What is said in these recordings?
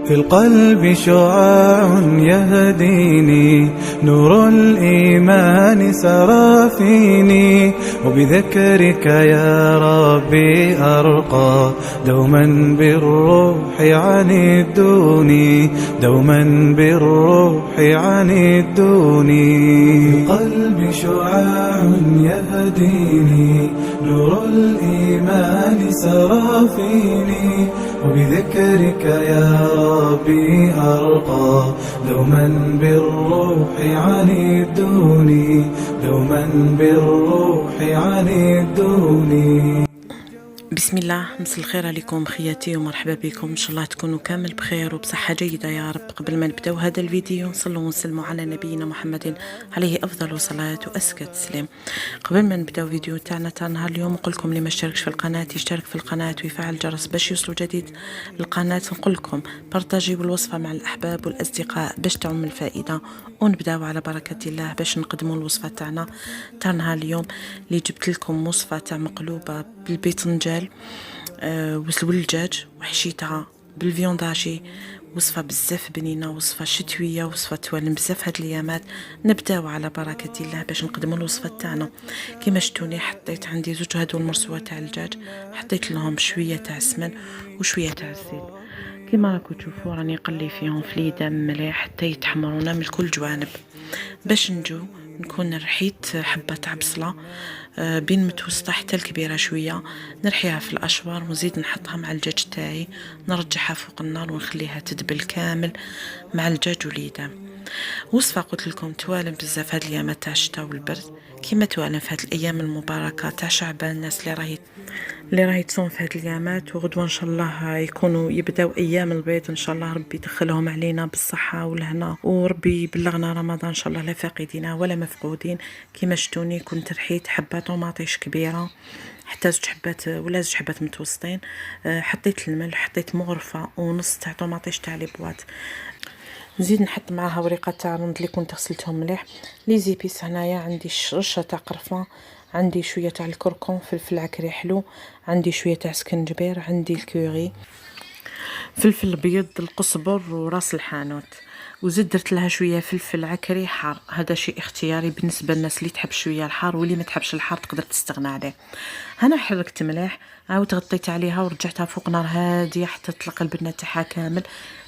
في القلب شعاع يهديني، نور الإيمان سرى فيني، وبذكرك يا ربي أرقى، دوما بالروح عنيدوني، دوما بالروح عنيدوني. في القلب شعاع يهديني، نور الإيمان سرى فيني، وبذكرك يا ربي أرقى، دوما بالروح عنيدوني، دوما بالروح عنيدوني. بسم الله، مساء الخير عليكم خياتي ومرحبا بكم. ان شاء الله تكونوا كامل بخير وبصحة جيدة يا رب. قبل ما نبداو هذا الفيديو صلوا وسلموا على نبينا محمد عليه افضل صلاة وازكى تسليم. قبل ما نبداو فيديو تاعنا تاع نهار اليوم، نقول لكم اللي ما اشتركش في القناة يشترك في القناة ويفعل الجرس باش يوصلوا جديد القناة. نقول لكم بارطاجيو الوصفة مع الاحباب والاصدقاء باش تعم الفائدة، ونبداو على بركة الله باش نقدموا الوصفة تاعنا تاع نهار اليوم. اللي جبت لكم وصفة تاع مقلوبة بالبيتنجال والدجاج وحشيتها بالفيونداشي. وصفة بزاف بنينة، وصفة شتوية، وصفة توالم بزاف هاد الايامات. نبداو على بركة الله باش نقدموا الوصفة تاعنا. كيما شفتوني حطيت عندي زوج هادو المرسوة تاع الدجاج، حطيت لهم شوية تاع السمن وشوية تاع الزيت. كيما راكم تشوفوا راني نقلي فيهم في اليدام مليح حتى يتحمرونا من كل جوانب. باش نكون رحيت حبة تاع بصلة بين متوسطة حتى الكبيرة شوية، نرحيها في الأشوار ونزيد نحطها مع الدجاج تاعي، نرجعها فوق النار ونخليها تدبل كامل مع الدجاج واليدام. وصفة قلت لكم توالم بزاف هاد الايامات تاع الشتاء والبرد، كيما توالم في هاد الايام المباركة تاع شعبان. الناس اللي راهي تصوم في هاد الايامات، وغدوه ان شاء الله يكونوا يبداو ايام البيض ان شاء الله. ربي يدخلهم علينا بالصحه والهنا، وربي يبلغنا رمضان ان شاء الله لا فاقدين ولا مفقودين. كيما شفتوني كنت رحيت حبه طوماطيش كبيره حتى زوج حبات ولا زوج حبات متوسطين، حطيت الملح، حطيت مغرفه ونص تاع طوماطيش تاع لي بواط، نزيد نحط معاها وريقه تاع رند اللي كنت غسلتهم مليح. لي زيبيس هنايا عندي رشه تاع قرفه، عندي شويه تاع الكركم، فلفل عكري حلو، عندي شويه تاع سكنجبير، عندي الكوري، فلفل ابيض، القزبر وراس الحانوت، وزيد درت لها شويه فلفل عكري حار. هذا شيء اختياري بالنسبه للناس اللي تحب شويه الحار، واللي ما تحبش الحار تقدر تستغنى عليه. هنا حركت مليح، عاود غطيت عليها ورجعتها فوق نار هاديه حتى تطلق البنه تاعها كامل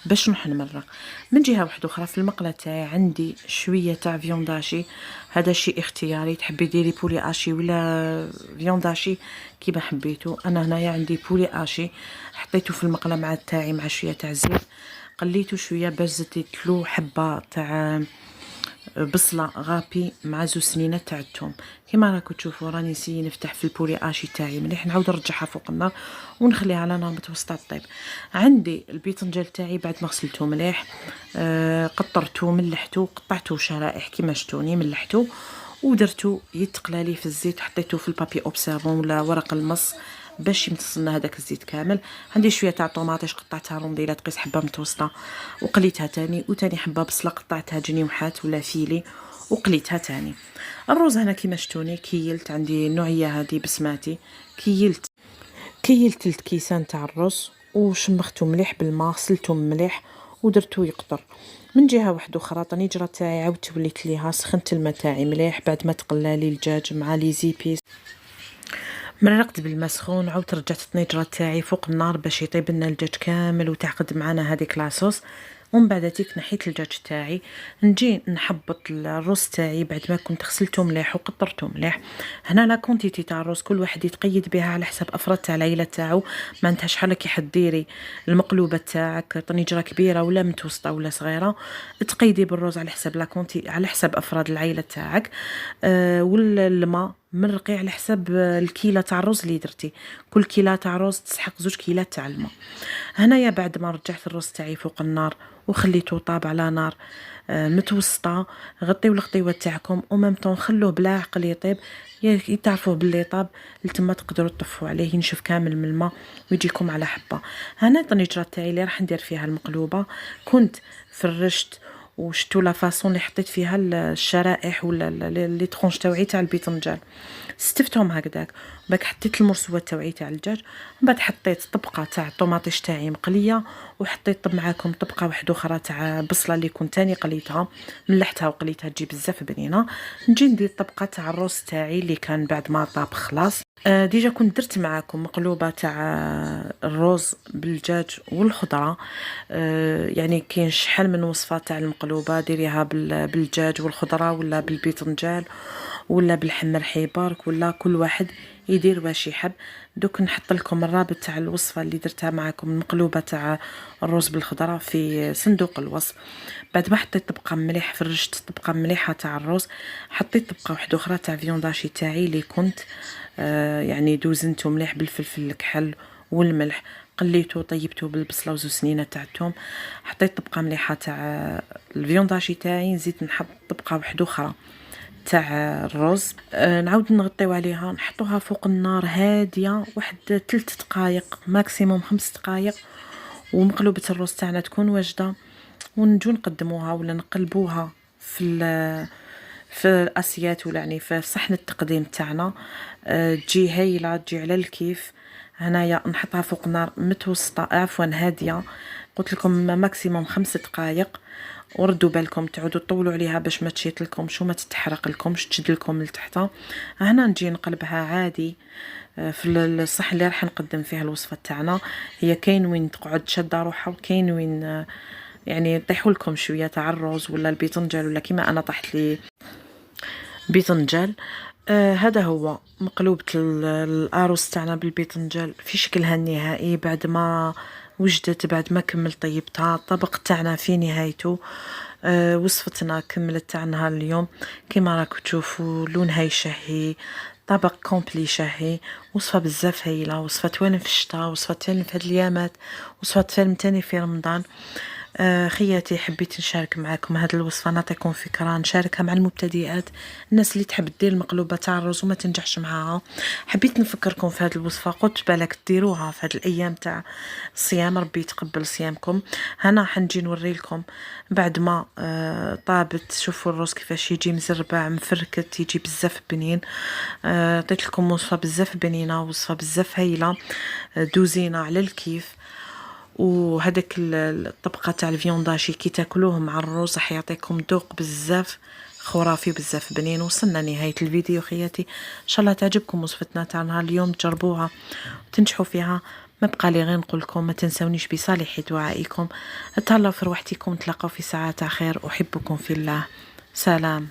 باش نروح نمرق. من جهه واحده اخرى في المقله تاعي عندي شويه تاع فيونداشي، هذا شيء اختياري، تحبي ديري بولي اشي ولا فيونداشي كيما حبيتو. انا هنايا عندي بولي اشي، حطيته في المقله مع تاعي مع شويه تاع الزيت، قليته شويه باش زدت له حبه تاع بصله غابي مع زوج سنينات تاع الثوم. كيما راكم تشوفوا راني نسي نفتح في البوري اشي تاعي مليح، نعاود نرجعها فوق النار ونخليها على نار متوسطه طيب. عندي البيتنجال تاعي بعد ما غسلته مليح، قطرته ملحته قطعته شرائح كيما شفتوني، ملحته ودرته يتقلالي في الزيت، حطيته في البابي اوبسيرفون ولا ورق المص باش يمتص لنا هذاك الزيت كامل. عندي شويه تاع طوماطيش قطعتها رونديلات قيس حبه متوسطه وقليتها تاني، وتاني حبه بصله قطعتها جنيوحات ولا فيلي وقليتها تاني. الرز هنا كيما شفتوني كيلت، عندي النوعيه هذه بسماتي، كيلت 3 كيسان تاع الرز وشمخته مليح بالماء، غسلته مليح ودرتو يقطر. من جهه واحده اخرى طنجره تاعي عاودت وليت ليها، سخنت الماء تاعي مليح بعد ما تقلالي الدجاج مع لي زيبيس، مرقت بالماء سخون، عاودت رجعت الطنجره تاعي فوق النار باش يطيب لنا الدجاج كامل وتعقد معنا هذيك لاصوص. ومن بعد تيك نحيت الدجاج تاعي، نجي نحبط الرز تاعي بعد ما كنت غسلته مليح وقطرته مليح. هنا لا كونتيتي تاع الرز كل واحد يتقيد بها على حسب افراد تاع العائله تاعو. ما انت شحال كي حديري المقلوبه تاعك طنجره كبيره ولا متوسطه ولا صغيره، تقيدي بالرز على حسب لا كونتي على حسب افراد العائله تاعك. والماء مرقي على حسب الكيله تاع الرز اللي درتي، كل كيله تاع رز تسحق 2 كيلات تاع الماء. هنايا بعد ما رجعت الرز تاعي فوق النار وخليته طاب على نار متوسطه، غطيو الغطيوه تاعكم ومام طون خلوه بلا عقل يطيب، يتعرفوه باللي طاب لتما تقدروا تطفوا عليه ينشف كامل من الماء ويجيكم على حبه. هنا الطنجره تاعي اللي راح ندير فيها المقلوبه كنت فرشت وشتو لا فاصون اللي حطيت فيها الشرائح ولا لي طرونش تاوعي تاع البيتنجان، ستفتهم هكذاك. باك حطيت المرسوات تاوعي تاع الدجاج، من بعد حطيت طبقه تاع الطوماطيش تاعي مقليه، وحطيت معاكم طبقه واحده اخرى تاع بصله اللي كنت تاني قليتها، ملحتها وقليتها تجي بزاف بنينه. نجي ندير طبقه تاع الروز تاعي اللي كان بعد ما طاب خلاص. ديجا كنت درت معاكم مقلوبه تاع الروز بالدجاج والخضره. يعني كاين شحال من وصفه تاع المقلوبه، ديريها بالدجاج والخضره ولا بالبيتنجان ولا بالحم الحبارك، ولا كل واحد يدير واش يحب. دوك نحط لكم الرابط تاع الوصفه اللي درتها معكم المقلوبه تاع الرز بالخضره في صندوق الوصف. بعد ما حطيت طبقه مليح، فرجت طبقه مليحه تاع الرز، حطيت طبقه واحده اخرى تاع فيونداشي تاعي اللي كنت يعني دوزنته مليح بالفلفل الكحل والملح، قليته طيبته بالبصله وزوز سنينه تاع الثوم. حطيت طبقه مليحه تاع الفيونداشي تاعي، نزيد نحط طبقه واحده اخرى تاع الرز. نعاود نغطيو عليها، نحطوها فوق النار هاديه واحد 3 دقائق ماكسيموم 5 دقائق، ومقلوبه الرز تاعنا تكون واجده، ونجو نقدموها ولا نقلبوها في الاسيات ولا يعني في صحن التقديم تاعنا. تجي هايله، تجي على الكيف. هنايا نحطها فوق نار متوسطه عفوا هاديه، قلت لكم ماكسيموم 5 دقائق، وردوا بالكم تعودوا تطولوا عليها باش ما تشيط لكمش وما تتحرق لكمش، تشد لكم لتحت. هنا نجي نقلبها عادي في الصحن اللي راح نقدم فيها الوصفه تاعنا. هي كاين وين تقعد شاده روحها، وكاين وين يعني يطيحوا لكم شويه تاع الرز ولا البيتنجان، ولا كيما انا طاحت لي بيتنجان. هذا هو مقلوبة الأرز تاعنا بالبيتنجان في شكلها النهائي، بعد ما وجدت، بعد ما كمل طيبتها. الطبق تاعنا في نهايته. وصفتنا كملت تاع نهار اليوم كما راكم تشوفوا، لونها يشهي، طبق كومبلي شهي، وصفة بزاف هايلة، وصفة توالم في الشتاء، وصفة توالم في هاد الأيامات، وصفة توالم تاني في رمضان. خياتي حبيت نشارك معكم هذه الوصفه، نعطيكم فكره، نشاركها مع المبتدئات، الناس اللي تحب دير المقلوبه تاع الرز وما تنجحش معاها. حبيت نفكركم في هذه الوصفه، قلت بالك ديروها في هذه الايام تاع الصيام، ربي يتقبل صيامكم. هنا حنجي نوري لكم بعد ما طابت. شوفوا الرز كيفاش يجي مزربع مفركت، يجي بزاف بنين. عطيت لكم وصفه بزاف بنينه، وصفه بزاف هايله، دوزينه على الكيف. وهذاك الطبقه تاع الفيونداشي كي تاكلوه مع الرز راح يعطيكم ذوق بزاف خرافي بزاف بنين. وصلنا نهايه الفيديو خياتي، ان شاء الله تعجبكم وصفتنا تاع نهار اليوم، تجربوها وتنجحوا فيها. ما بقى لي غير نقول لكم ما تنسونيش بصالح دعائكم. تهلاو في روحتكم، تلاقاو في ساعات خير، احبكم في الله، سلام.